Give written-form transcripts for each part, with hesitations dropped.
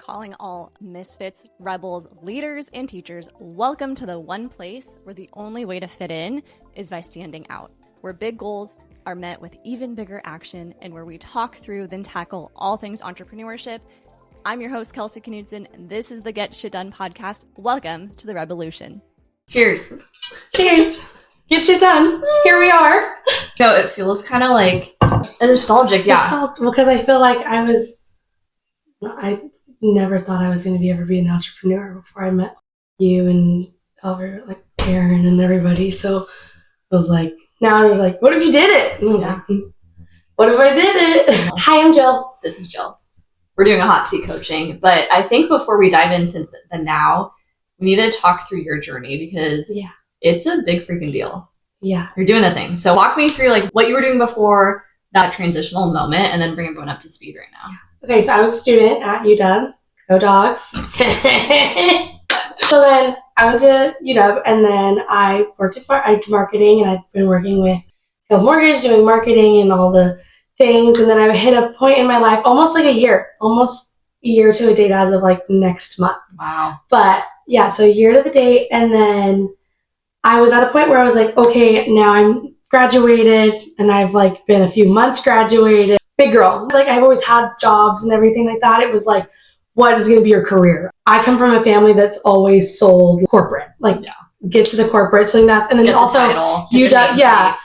calling all misfits, rebels, leaders, and teachers, welcome to the one place where the only way to fit in is by standing out, where big goals are met with even bigger action, and where we talk through then tackle all things entrepreneurship. I'm your host, Kelsey Knudsen, and this is the Get Shit Done podcast. Welcome to the Revolution. Cheers. Cheers. Get shit done. Here we are. No, it feels kind of like nostalgic, yeah. Because I feel like I never thought I was going to ever be an entrepreneur before I met you and Albert, like Aaron and everybody. So I was like, now you're like, what if you did it? And I was like, what if I did it? Hi, I'm Jill. This is Jill. We're doing a hot seat coaching, but I think before we dive into the now, we need to talk through your journey because it's a big freaking deal. Yeah. You're doing the thing. So walk me through like what you were doing before that transitional moment and then bring everyone up to speed right now. Okay, so I was a student at UW. Go Dogs. So then I went to UW and then I worked at marketing, and I've been working with Guild Mortgage doing marketing and all the things. And then I hit a point in my life, almost a year to a date as of like next month. Wow. But yeah, so a year to the date. And then I was at a point where I was like, okay, now I'm graduated and I've like been a few months graduated. Big girl. Like I've always had jobs and everything like that. It was like, what is going to be your career? I come from a family that's always sold corporate, get to the corporate. So that's, and then get also UW, yeah.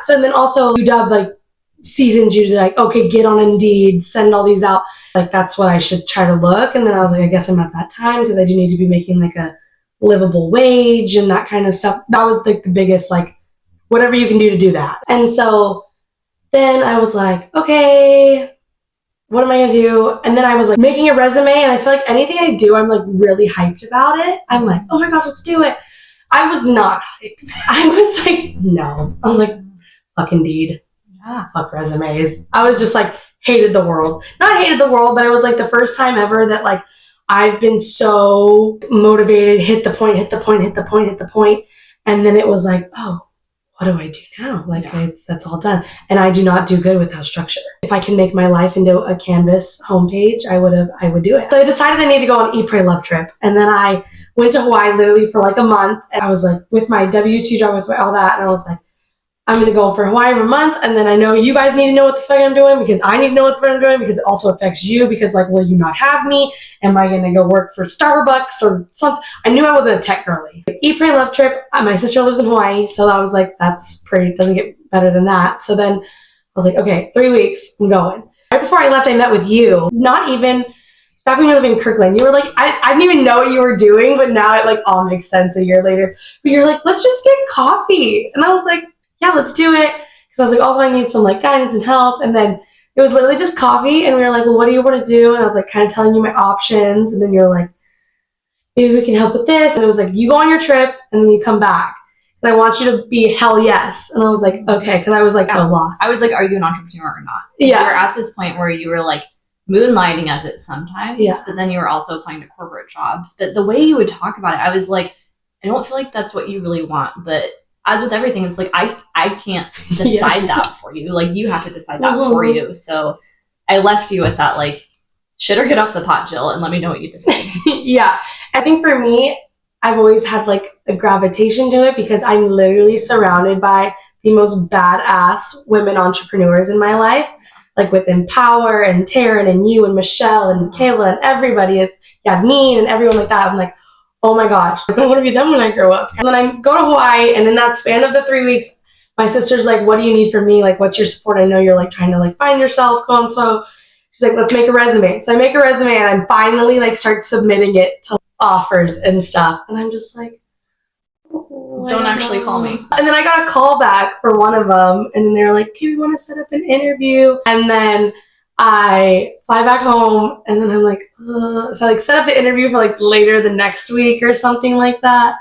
So then also UW like seasons you to like, okay, get on Indeed, send all these out. Like that's what I should try to look. And then I was like, I guess I'm at that time because I do need to be making like a livable wage and that kind of stuff. That was like the biggest, like whatever you can do to do that. And so then I was like, okay, what am I going to do? And then I was like making a resume, and I feel like anything I do, I'm like really hyped about it. I'm like, oh my gosh, let's do it. I was not hyped. I was like, no. I was like, fuck Indeed. Yeah. Fuck resumes. I was just like, hated the world. Not hated the world, but it was like the first time ever that like I've been so motivated, hit the point. And then it was like, oh, what do I do now? That's all done. And I do not do good without structure. If I can make my life into a Canvas homepage, I would do it. So I decided I need to go on Eat, Pray, Love trip. And then I went to Hawaii literally for like a month. And I was like with my W-2 job, with all that. And I was like, I'm going to go for Hawaii for a month. And then I know you guys need to know what the fuck I'm doing because I need to know what the fuck I'm doing because it also affects you because like, will you not have me? Am I going to go work for Starbucks or something? I knew I wasn't a tech girly. Eat, Pray, Love trip. My sister lives in Hawaii. So I was like, that's pretty, doesn't get better than that. So then I was like, okay, 3 weeks, I'm going. Right before I left, I met with you. Not even, back when you were living in Kirkland, you were like, I didn't even know what you were doing, but now it like all makes sense a year later. But you're like, let's just get coffee. And I was like, yeah, let's do it. Because I was like, also I need some like guidance and help. And then it was literally just coffee. And we were like, well, what do you want to do? And I was like kind of telling you my options. And then you're like, maybe we can help with this. And it was like, you go on your trip and then you come back. And I want you to be hell yes. And I was like, okay. Because I was like so lost. I was like, are you an entrepreneur or not? Yeah. You were at this point where you were like moonlighting as it sometimes. Yeah. But then you were also applying to corporate jobs. But the way you would talk about it, I was like, I don't feel like that's what you really want. But as with everything, it's like, I can't decide that for you. Like, you have to decide that for you. So I left you with that, like, shit or get off the pot, Jill, and let me know what you decide. Yeah. I think for me, I've always had, like, a gravitation to it because I'm literally surrounded by the most badass women entrepreneurs in my life. Like, with Empower and Taryn and you and Michelle and Kayla and everybody. It's Yasmin and everyone like that. I'm like, oh my gosh, I want to be done when I grow up. And then I go to Hawaii, and in that span of the 3 weeks, my sister's like, what do you need from me? Like, what's your support? I know you're like trying to like find yourself, so she's like, let's make a resume. So I make a resume, and I finally like start submitting it to offers and stuff. And I'm just like, don't actually call me. And then I got a call back for one of them, and then they're like, okay, we want to set up an interview. And then I fly back home, and then I'm like, so I like set up the interview for like later the next week or something like that.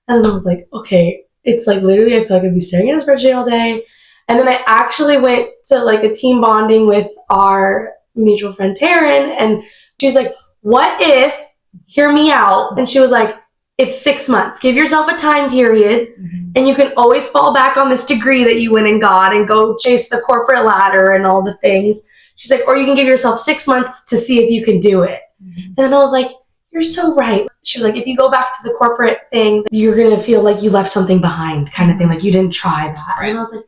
And then I was like, okay, it's like literally I feel like I'd be staring at a spreadsheet all day. And then I actually went to like a team bonding with our mutual friend Taryn, and she's like, what if, hear me out. And she was like, it's 6 months. Give yourself a time period, and you can always fall back on this degree that you went and got and go chase the corporate ladder and all the things. She's like, or you can give yourself 6 months to see if you can do it. And then I was like, you're so right. She was like, if you go back to the corporate thing, you're going to feel like you left something behind kind of thing. Like you didn't try that. Right. And I was like,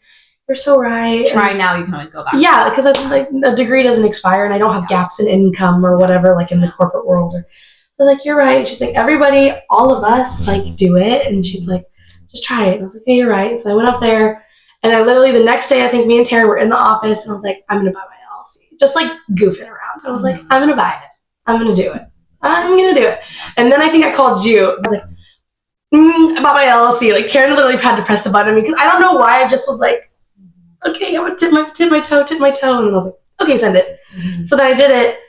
you're so right. Try now, you can always go back. Yeah, because I think like a degree doesn't expire and I don't have gaps in income or whatever, like in the corporate world. So I was like, you're right. She's like, everybody, all of us, like do it. And she's like, just try it. And I was like, hey, you're right. And so I went up there and I literally the next day, I think me and Taryn were in the office and I was like, I'm going to buy my LLC. Just like goofing around. I was like, I'm going to buy it. I'm going to do it. I'm going to do it. And then I think I called you. I was like, about my LLC. Like, Taryn literally had to press the button on me because I don't know why. I just was like, okay, I'm going to tip my toe. And I was like, okay, send it. So then I did it.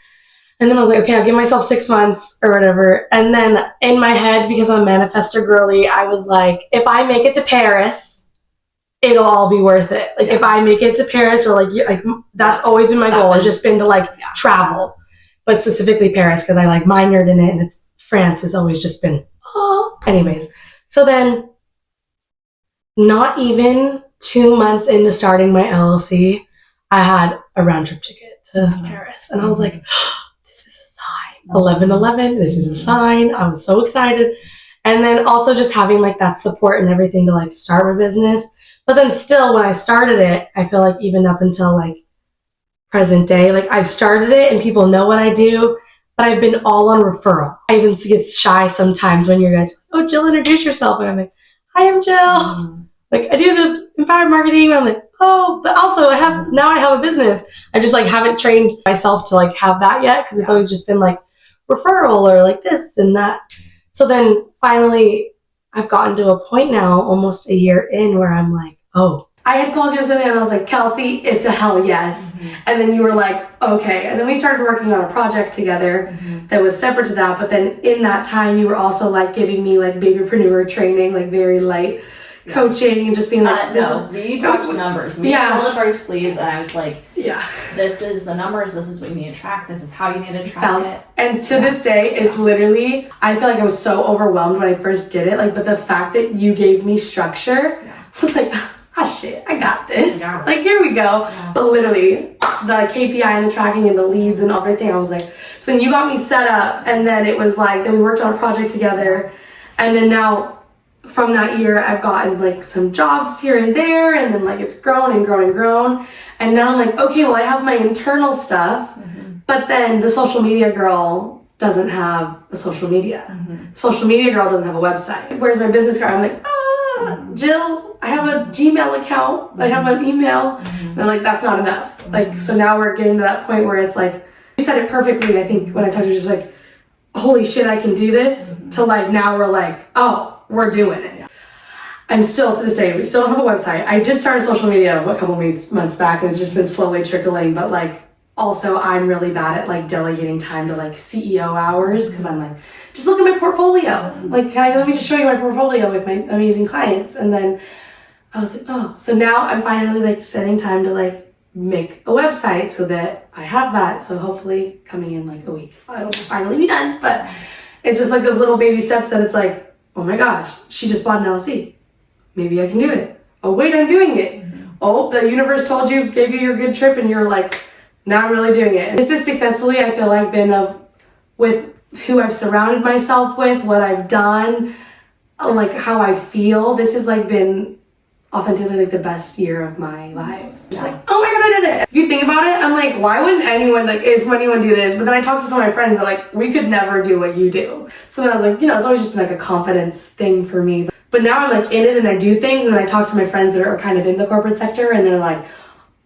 And then I was like, okay, I'll give myself 6 months or whatever. And then in my head, because I'm a manifestor girly, I was like, if I make it to Paris, it'll all be worth it. Like, if I make it to Paris or like that's always been my goal. Has just been to like travel. But specifically Paris, because I like minored in it, and it's France has always just been, anyways. So then, not even 2 months into starting my LLC, I had a round trip ticket to Paris. And I was like, this is a sign. 11/11, this is a sign. I was so excited. And then also just having like that support and everything to like start my business. But then still, when I started it, I feel like even up until like present day, like I've started it and people know what I do, but I've been all on referral. I even get shy sometimes when you guys, oh, Jill, introduce yourself. And I'm like, hi, I'm Jill. Like I do the empowered marketing. And I'm like, oh, but also I have a business. I just like haven't trained myself to like have that yet. Cause it's always just been like referral or like this and that. So then finally I've gotten to a point now, almost a year in, where I'm like, oh, I had called you yesterday and I was like, Kelsey, it's a hell yes. And then you were like, okay. And then we started working on a project together that was separate to that. But then in that time, you were also like giving me like babypreneur training, like very light coaching and just being like, we talked numbers. We pulled up our sleeves and I was like, this is the numbers. This is what you need to track. This is how you need to track it. And to this day, it's literally, I feel like I was so overwhelmed when I first did it. Like, but the fact that you gave me structure was like, shit, I got this. Like, here we go. But literally, the KPI and the tracking and the leads and everything, I was like, so then you got me set up. And then it was like, then we worked on a project together. And then now, from that year, I've gotten like some jobs here and there. And then like it's grown and grown and grown. And now I'm like, okay, well, I have my internal stuff. But then the social media girl doesn't have a social media. Social media girl doesn't have a website. Where's my business card? I'm like, Jill, I have a Gmail account. I have an email. And I'm like, that's not enough. Like, so now we're getting to that point where it's like, you said it perfectly. I think when I talked to you, she was like, holy shit, I can do this. To like, now we're like, oh, we're doing it. I'm still, to this day, we still don't have a website. I did start social media a couple months back and it's just been slowly trickling. But like, also I'm really bad at like delegating time to like CEO hours. Cause I'm like, just look at my portfolio. Like, let me just show you my portfolio with my amazing clients. And then I was like, oh, so now I'm finally like setting time to like make a website so that I have that. So hopefully coming in like a week, it'll finally be done. But it's just like those little baby steps that it's like, oh my gosh, she just bought an LLC. Maybe I can do it. Oh, wait, I'm doing it. Oh, the universe told you, gave you your good trip and you're like, now I'm really doing it. And this is successfully, I feel like, been with who I've surrounded myself with, what I've done, like how I feel. This has like been authentically like the best year of my life. Just like, oh my god, I did it. If you think about it, I'm like, why wouldn't anyone do this? But then I talked to some of my friends that are like, we could never do what you do. So then I was like, it's always just been like a confidence thing for me. But now I'm like in it and I do things, and then I talk to my friends that are kind of in the corporate sector and they're like,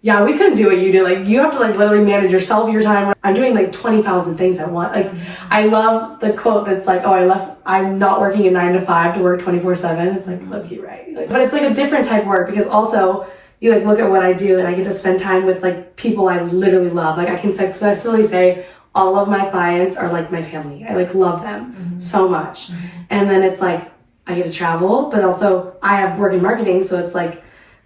yeah, we couldn't do what you do. Like, you have to like literally manage yourself, your time. I'm doing like 20,000 things at once. Like, I love the quote that's like, oh, I'm not working a 9 to 5 to work 24/7. It's like, look, you're right. Like, but it's like a different type of work because also you like look at what I do and I get to spend time with like people I literally love. Like, I can successfully say all of my clients are like my family. I like love them so much. And then it's like, I get to travel, but also I have work in marketing. So it's like,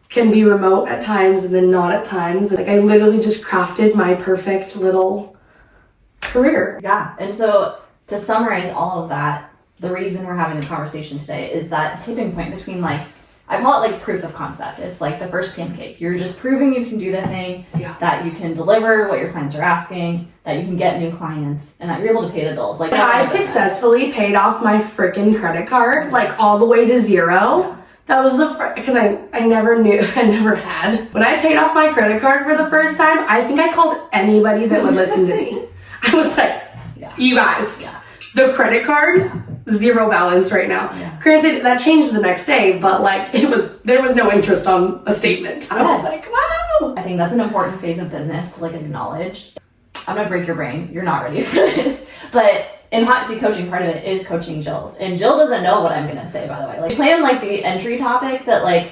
can be remote at times and then not at times. Like, I literally just crafted my perfect little career. Yeah. And so to summarize all of that, the reason we're having the conversation today is that tipping point between like, I call it like proof of concept. It's like the first pancake. You're just proving you can do the thing, that you can deliver what your clients are asking, that you can get new clients, and that you're able to pay the bills. Like I successfully paid off my freaking credit card, like all the way to zero. Yeah. That was because I never knew, I never had. When I paid off my credit card for the first time, I think I called anybody that would listen to me. I was like, you guys, the credit card, zero balance right now. Yeah. Granted, that changed the next day, but like there was no interest on a statement. I was like, wow. I think that's an important phase of business to like acknowledge. I'm gonna break your brain. You're not ready for this. But in hot seat coaching, part of it is coaching Jill's. And Jill doesn't know what I'm gonna say, by the way. Like we planned like the entry topic that like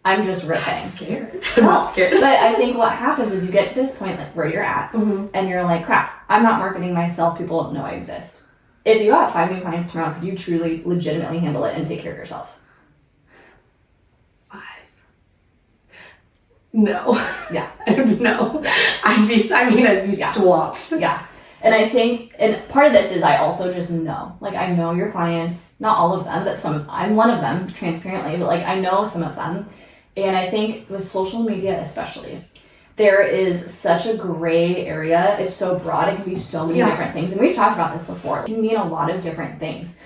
I'm just ripping. I'm scared. I'm not scared. But I think what happens is you get to this point like where you're at and you're like, crap, I'm not marketing myself, people don't know I exist. If you got 5 new clients tomorrow, could you truly legitimately handle it and take care of yourself? 5. No. Yeah. No. I'd be swamped. Yeah. And I think, and part of this is I also just know. Like, I know your clients, not all of them, but some, I'm one of them, transparently, but like, I know some of them. And I think with social media especially, there is such a gray area. It's so broad. It can be so many different things. And we've talked about this before. It can mean a lot of different things.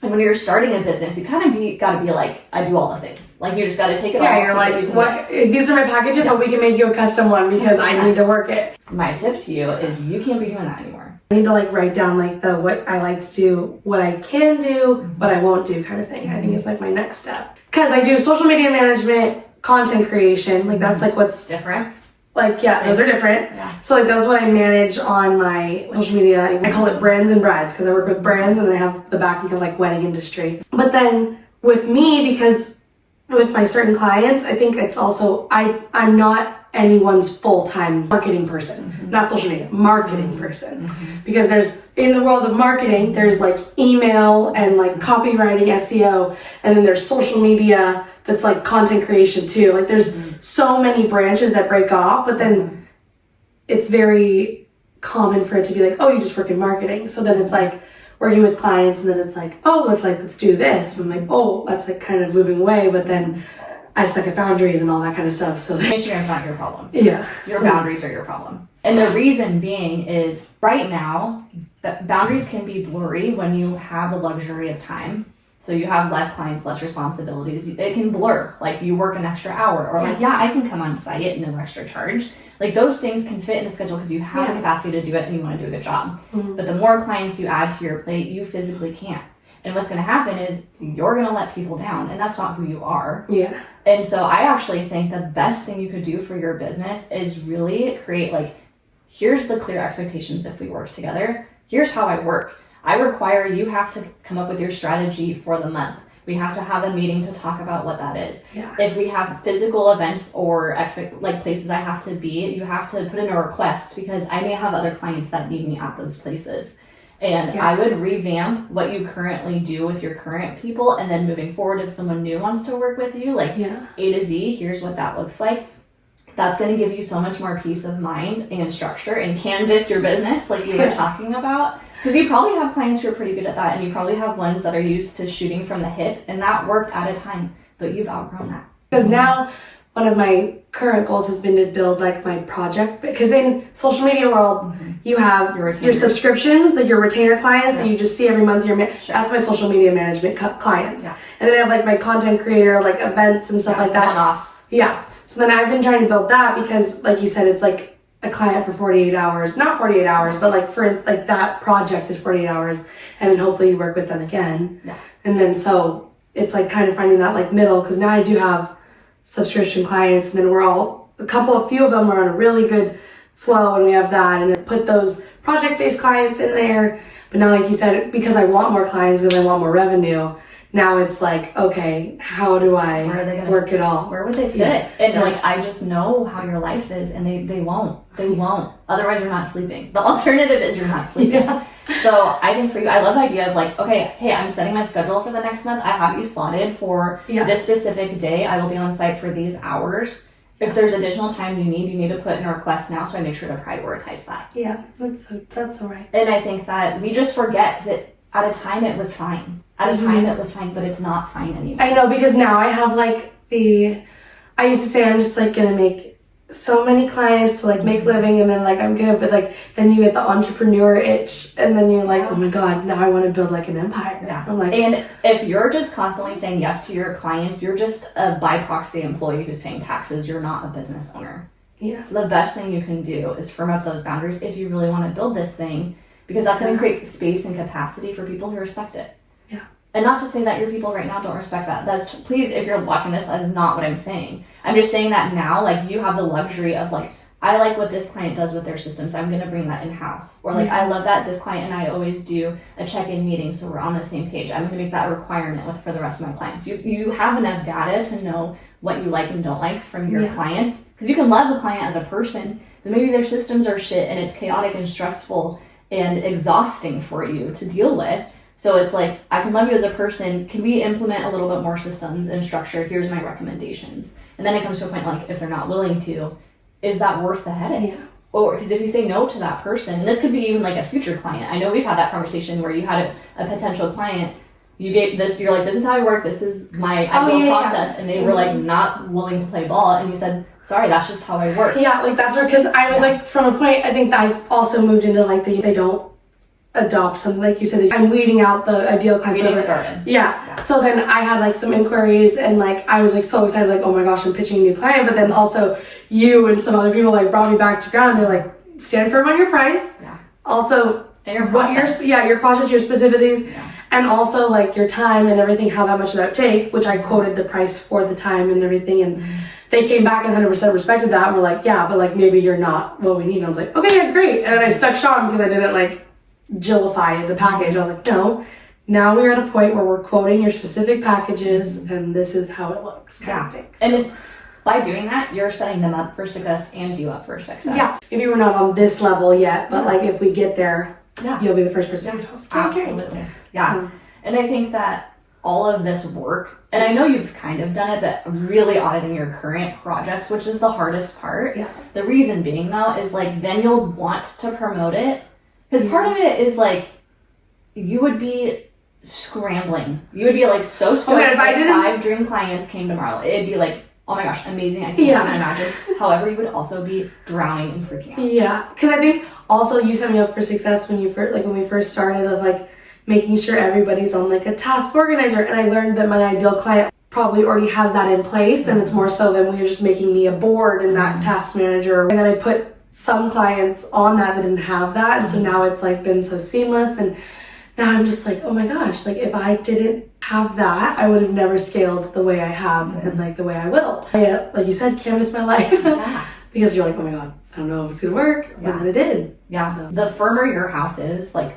And when you're starting a business, you kind of got to be like, I do all the things. Like, you just got to take it all. Yeah, you're like, what? These are my packages, but we can make you a custom one because I need to work it. My tip to you is you can't be doing that anymore. I need to like write down like what I like to do, what I can do, what I won't do kind of thing. I think it's like my next step. Because I do social media management, content creation. Like, that's like what's different. Like, yeah, those are different. Yeah. So, like, those what I manage on my social media. I call it brands and brides because I work with brands and I have the backing of, like, wedding industry. But then with me, because with my certain clients, I think it's also, I'm not anyone's full-time marketing person. Not social media, marketing person. Because there's, in the world of marketing, there's, like, email and, like, copywriting, SEO, and then there's social media that's like content creation too. Like there's so many branches that break off, but then it's very common for it to be like, oh, you just work in marketing. So then it's like working with clients and then it's like, oh, let's do this. And I'm like, oh, that's like kind of moving away. But then I suck at boundaries and all that kind of stuff. So Instagram's not your problem. Yeah. Your boundaries are your problem. And the reason being is right now, boundaries can be blurry when you have the luxury of time. So you have less clients, less responsibilities. It can blur. Like you work an extra hour or like, I can come on site at no extra charge. Like those things can fit in the schedule because you have the capacity to do it and you want to do a good job. But the more clients you add to your plate, you physically can't. And what's going to happen is you're going to let people down and that's not who you are. Yeah. And so I actually think the best thing you could do for your business is really create like, here's the clear expectations if we work together. Here's how I work. I require you have to come up with your strategy for the month. We have to have a meeting to talk about what that is. Yeah. If we have physical events or places I have to be, you have to put in a request because I may have other clients that need me at those places. And I would revamp what you currently do with your current people. And then moving forward, if someone new wants to work with you, like A to Z, here's what that looks like. That's going to give you so much more peace of mind and structure and canvas your business like you were talking about. Because you probably have clients who are pretty good at that and you probably have ones that are used to shooting from the hip and that worked at a time, but you've outgrown that. Because now one of my current goals has been to build like my project, because in social media world, you have your subscriptions, like your retainer clients that you just see every month. That's my social media management clients. Yeah. And then I have like my content creator, like events and stuff like that. One-offs. Yeah. So then I've been trying to build that because like you said, it's like a client for 48 hours, not 48 hours, but like for instance, like that project is 48 hours and then hopefully you work with them again. Yeah. And then so it's like kind of finding that like middle, because now I do have subscription clients and then a few of them are on a really good flow and we have that, and then put those project-based clients in there. But now, like you said, because I want more clients, because I want more revenue, now it's like, okay, how do I work it all? Where would they fit? Yeah. And like, I just know how your life is and they won't. Otherwise you're not sleeping. The alternative is you're not sleeping. So I think for you, I love the idea of like, okay, hey, I'm setting my schedule for the next month. I have you slotted for this specific day. I will be on site for these hours. If there's additional time you need to put in a request now, so I make sure to prioritize that. Yeah, that's all right. And I think that we just forget, because at a time it was fine. At a time it was fine, but it's not fine anymore. I know, because now I have like I used to say I'm just like gonna make so many clients to like make living, and then like I'm good, but like then you get the entrepreneur itch, and then you're like, oh my god, now I want to build like an empire. Yeah. I'm like, and if you're just constantly saying yes to your clients, you're just a by proxy employee who's paying taxes. You're not a business owner. yeah. So the best thing you can do is firm up those boundaries if you really want to build this thing, because that's going to create space and capacity for people who respect it. Yeah. And not to say that your people right now don't respect that. Please, if you're watching this, that is not what I'm saying. I'm just saying that now, like, you have the luxury of like, I like what this client does with their systems. I'm going to bring that in-house. Or like, I love that this client and I always do a check-in meeting so we're on the same page. I'm going to make that a requirement for the rest of my clients. You have enough data to know what you like and don't like from your clients. Because you can love the client as a person, but maybe their systems are shit and it's chaotic and stressful and exhausting for you to deal with. So it's like, I can love you as a person. Can we implement a little bit more systems and structure? Here's my recommendations. And then it comes to a point like, if they're not willing to, is that worth the headache? Yeah. Or because if you say no to that person, and this could be even like a future client. I know we've had that conversation where you had a potential client, you gave this, you're like, this is how I work, this is my ideal process. And they were like not willing to play ball. And you said, sorry, that's just how I work. Yeah, like that's where, because I was like, from a point, I think that I've also moved into like they don't adopt something, like you said, I'm weeding out the ideal clients. Weeding the garden. Yeah. So then I had like some inquiries, and like I was like so excited, like, oh my gosh, I'm pitching a new client. But then also you and some other people like brought me back to ground. They're like, stand firm on your price. Yeah. Also, and your process. Your process, your specificities. Yeah. And also like your time and everything, how that much that would take, which I quoted the price for the time and everything, and they came back and 100% respected that, and were like, yeah, but like maybe you're not what we need. And I was like, okay, yeah, great. And then I stuck Sean because I didn't like Jillify the package. I was like, no, now we're at a point where we're quoting your specific packages, and this is how it looks. Kind of thing. So. And it's by doing that, you're setting them up for success and you up for success. Yeah, maybe we're not on this level yet, but like if we get there, you'll be the first person. Yeah, absolutely. Yeah. So, and I think that all of this work, and I know you've kind of done it, but really auditing your current projects, which is the hardest part. Yeah. The reason being though is like then you'll want to promote it, because part of it is like you would be scrambling. You would be like so stoked if 5 dream clients came tomorrow. It'd be like, oh my gosh, amazing. I can't even imagine. However, you would also be drowning and freaking out. Yeah, because I think also you set me up for success when we first started, of like making sure everybody's on like a task organizer. And I learned that my ideal client probably already has that in place, and it's more so than when you're just making me a board in that task manager. And then I put some clients on that didn't have that, and so now it's like been so seamless. And now I'm just like, oh my gosh, like if I didn't have that, I would have never scaled the way I have and like the way I will. Like you said, canvas my life because you're like, oh my god, I don't know if it's gonna work, but then it did. Yeah. So. The firmer your house is, like,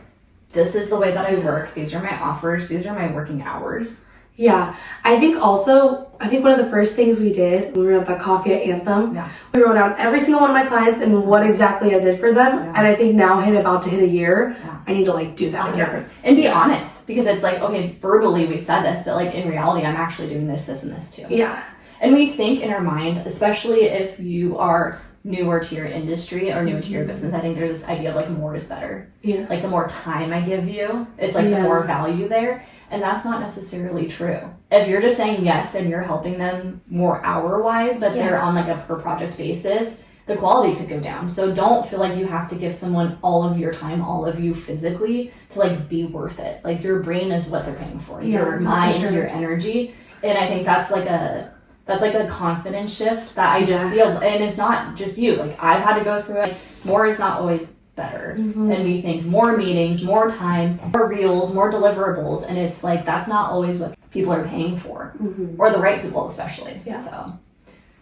this is the way that I work. These are my offers. These are my working hours. Yeah. I think one of the first things we did when we were at that coffee at Anthem, we wrote down every single one of my clients and what exactly I did for them. Yeah. And I think now about to hit a year, I need to like do that again. And be honest, because it's like, okay, verbally we said this, but like in reality, I'm actually doing this, this, and this too. Yeah. And we think in our mind, especially if you are newer to your industry or newer to your business, I think there's this idea of like more is better. Yeah. Like the more time I give you, it's like the more value there. And that's not necessarily true. If you're just saying yes and you're helping them more hour-wise, but they're on like a per project basis, the quality could go down. So don't feel like you have to give someone all of your time, all of you physically to like be worth it. Like your brain is what they're paying for. Your mind, your energy. And I think that's like a confidence shift that I just see. And it's not just you. Like I've had to go through it. More is not always better. And we think more meetings, more time, more reels, more deliverables. And it's like, that's not always what people are paying for. Or the right people, especially. Yeah. So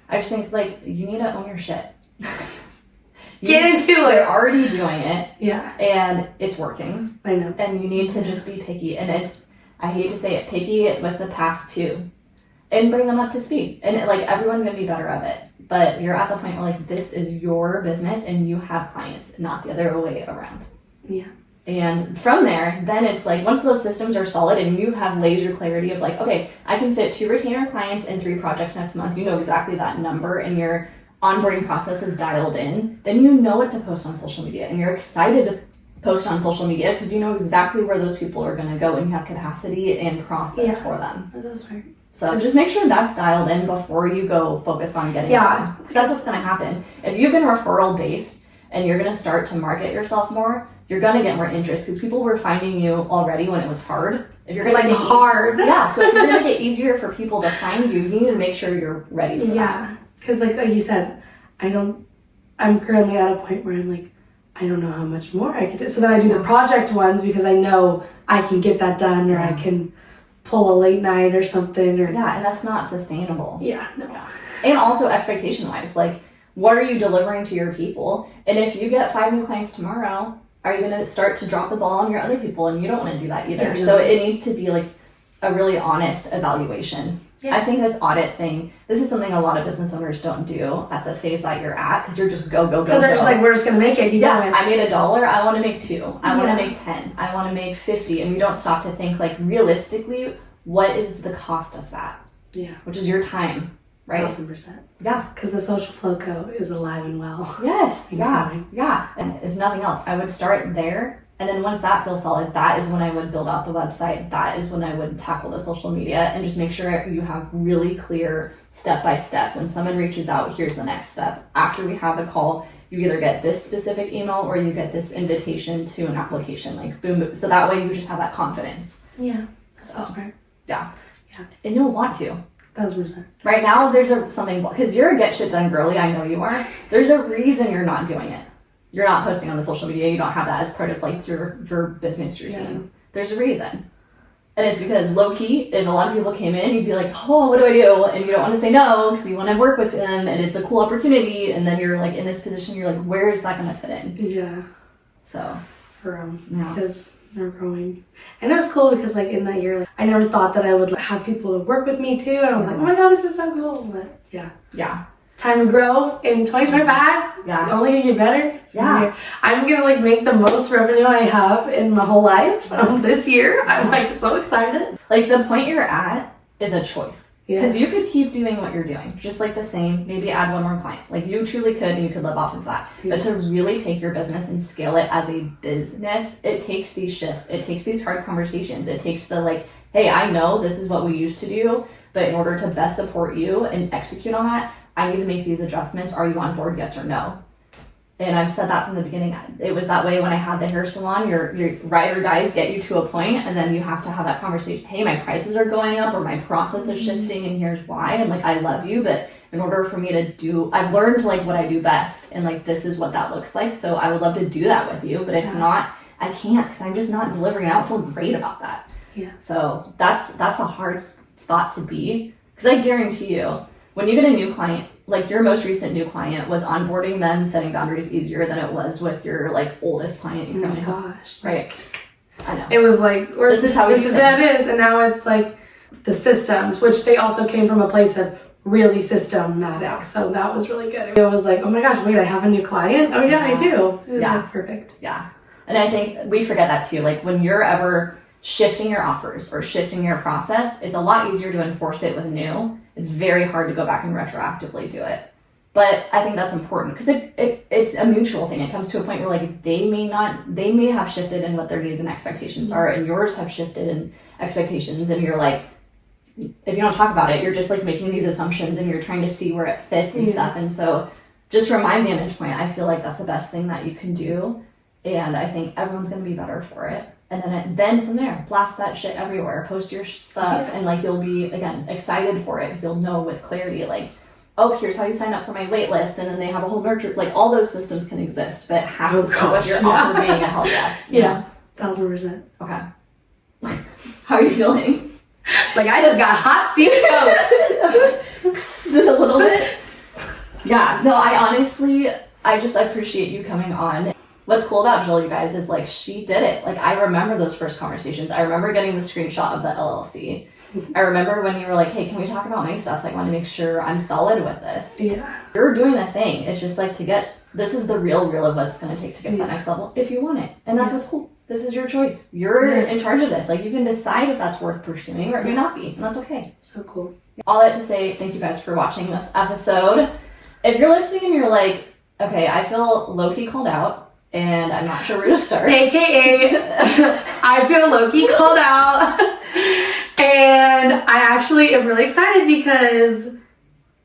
I just think like you need to own your shit. Get into it. You're already doing it. Yeah. And it's working. I know. And you need to just be picky. And I hate to say it, picky with the past too. And bring them up to speed. And like everyone's going to be better of it. But you're at the point where like this is your business and you have clients, not the other way around. Yeah. And from there, then it's like once those systems are solid and you have laser clarity of like, okay, I can fit 2 retainer clients and 3 projects next month. You know exactly that number and your onboarding process is dialed in. Then you know what to post on social media and you're excited to post on social media because you know exactly where those people are going to go and you have capacity and process for them. That's right. So just make sure that's dialed in before you go focus on getting Yeah. because that's what's going to happen. If you've been referral based and you're going to start to market yourself more, you're going to get more interest because people were finding you already when it was hard. If you're going to like hard. so if you're going to get easier for people to find you, you need to make sure you're ready for that. Yeah. Because like you said, I'm currently at a point where I'm like, I don't know how much more I could do. So then I do the project ones because I know I can get that done or I can pull a late night or something. Or Yeah, and that's not sustainable. Yeah, no. And also expectation-wise, like, what are you delivering to your people? And if you get 5 new clients tomorrow, are you going to start to drop the ball on your other people? And you don't want to do that either. Yeah, so it needs to be like a really honest evaluation. Yeah. I think this audit thing, this is something a lot of business owners don't do at the phase that you're at because you're just go. Because they're just like, we're just going to make it. I made $1. I want to make 2. I want to make 10. I want to make 50. And you don't stop to think like realistically, what is the cost of that? Yeah. Which is your time, right? 1000%. Yeah. Because the social flow code is alive and well. Yes. Incoming. Yeah. And if nothing else, I would start there. And then once that feels solid, that is when I would build out the website. That is when I would tackle the social media and just make sure you have really clear step by step. When someone reaches out, here's the next step. After we have the call, you either get this specific email or you get this invitation to an application, like boom, boom. So that way you just have that confidence. Yeah. That's smart. Yeah. Yeah. And you'll want to. 1000%. Right now, there's something, because you're a get shit done girly, I know you are. There's a reason you're not doing it. You're not posting on the social media. You don't have that as part of like your business routine. Yeah. There's a reason. And it's because low key, if a lot of people came in, you'd be like, oh, what do I do? And you don't want to say no because you want to work with them and it's a cool opportunity. And then you're like in this position, you're like, where is that going to fit in? Yeah. So. For Yeah. because they're growing. And it was cool because like in that year, like, I never thought that I would like, have people to work with me too. And I was like, oh my God, this is so cool. But yeah. Yeah. Time to grow in 2025. Yeah. It's only gonna get better. Yeah. I'm gonna like make the most revenue I have in my whole life this year. I'm like so excited. Like the point you're at is a choice. Yeah. Because you could keep doing what you're doing, just like the same, maybe add one more client. Like you truly could and you could live off of that. Yeah. But to really take your business and scale it as a business, it takes these shifts. It takes these hard conversations. It takes the like, hey, I know this is what we used to do, but in order to best support you and execute on that, I need to make these adjustments. Are you on board? Yes or no? And I've said that from the beginning. It was that way when I had the hair salon. Your ride or dies get you to a point, and then you have to have that conversation. Hey, my prices are going up, or my process is shifting, and here's why. And like, I love you, but in order for me to do, I've learned like what I do best, and like this is what that looks like. So I would love to do that with you, but if not, I can't because I'm just not delivering. I don't feel great about that. Yeah. So that's a hard spot to be because I guarantee you, when you get a new client, like your most recent new client was onboarding them, setting boundaries easier than it was with your like oldest client. Oh my gosh. Right. I know. It was like, This is how we do things. it is. And now it's like the systems, which they also came from a place of really systematic. So that was really good. It was like, oh my gosh, wait, I have a new client? Oh yeah, I do. It was like perfect. Yeah. And I think we forget that too. Like when you're ever shifting your offers or shifting your process, it's a lot easier to enforce it with new. It's very hard to go back and retroactively do it. But I think that's important because it's a mutual thing. It comes to a point where like they may have shifted in what their needs and expectations are, and yours have shifted in expectations, and you're like, if you don't talk about it, you're just like making these assumptions and you're trying to see where it fits and stuff. And so just from my vantage point, I feel like that's the best thing that you can do. And I think everyone's going to be better for it. And then from there, blast that shit everywhere, post your stuff, and like you'll be, again, excited for it because you'll know with clarity, like, oh, here's how you sign up for my wait list, and then they have a whole nurture, like all those systems can exist, but it has to start with your offer being a hell yes. Yeah, 1000%. Okay. How are you feeling? Like I just got hot seat A little bit. Yeah, no, I just appreciate you coming on. What's cool about Jill, you guys, is like she did it. Like I remember those first conversations. I remember getting the screenshot of the LLC. I remember when you were like, hey, can we talk about my stuff? Like, I want to make sure I'm solid with this. Yeah. You're doing the thing. It's just like this is the real of what it's going to take to get to that next level if you want it. And that's what's cool. This is your choice. You're in charge of this. Like you can decide if that's worth pursuing or it may not be. And that's okay. So cool. All that to say, thank you guys for watching this episode. If you're listening and you're like, okay, I feel low-key called out, and I'm not sure where to start. AKA, I feel low-key called out. And And I actually am really excited because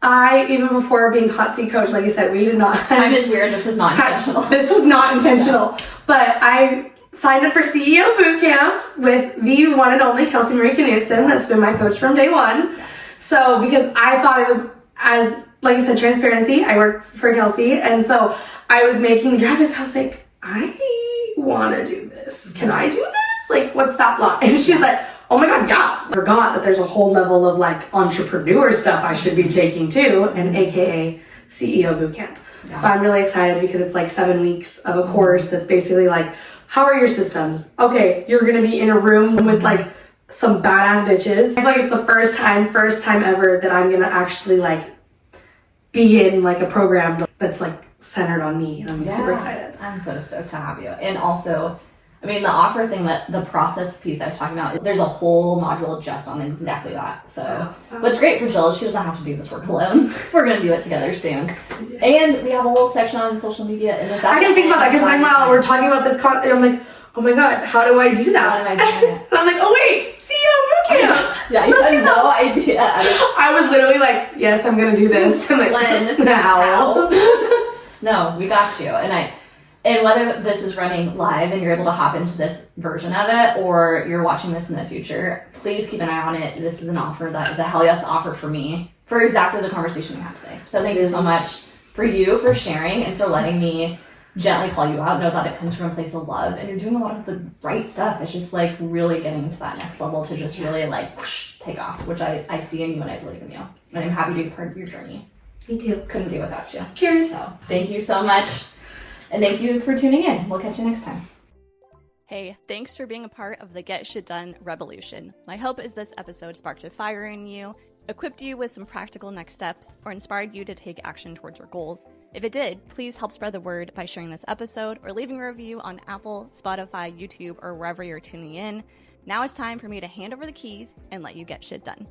even before being hot seat coach, like you said, we did not. Time is weird. This was not intentional. This was not intentional. But I signed up for CEO boot camp with the one and only Kelsey Marie Knutson. That's been my coach from day one. So because I thought it was, as like you said, transparency. I work for Kelsey, and so I was making the graphics. I was like, I want to do this. Can I do this? Like, what's that line? And she's like, oh my God, yeah. I forgot that there's a whole level of like entrepreneur stuff I should be taking too, and AKA CEO bootcamp. Yeah. So I'm really excited because it's like 7 weeks of a course that's basically like, how are your systems? Okay, you're going to be in a room with like some badass bitches. I feel like it's the first time ever that I'm going to actually like be in like a program that's like centered on me, and I'm super excited. I'm so stoked to have you. And also, I mean, the offer thing, that the process piece I was talking about, there's a whole module just on exactly that. So what's great for Jill is she doesn't have to do this work alone. We're going to do it together soon. Yeah. And we have a whole section on social media. And it's I didn't think about that because while we're talking about this and I'm like, oh my God, how do I do that? How am I doing it? And I'm like, oh wait, CEO bootcamp. Yeah, you had no idea. I was literally like, yes, I'm going to do this. I'm like, when? Now. No, we got you. And whether this is running live and you're able to hop into this version of it, or you're watching this in the future, please keep an eye on it. This is an offer that is a hell yes offer for me for exactly the conversation we had today. So thank you so much for sharing and for letting me gently call you out. Know that it comes from a place of love, and you're doing a lot of the right stuff. It's just like really getting to that next level to just really like whoosh, take off, which I see in you and I believe in you. And I'm happy to be part of your journey. Me too. Couldn't do without you. Cheers. So thank you so much. And thank you for tuning in. We'll catch you next time. Hey, thanks for being a part of the Get Shit Done revolution. My hope is this episode sparked a fire in you, equipped you with some practical next steps, or inspired you to take action towards your goals. If it did, please help spread the word by sharing this episode or leaving a review on Apple, Spotify, YouTube, or wherever you're tuning in. Now it's time for me to hand over the keys and let you get shit done.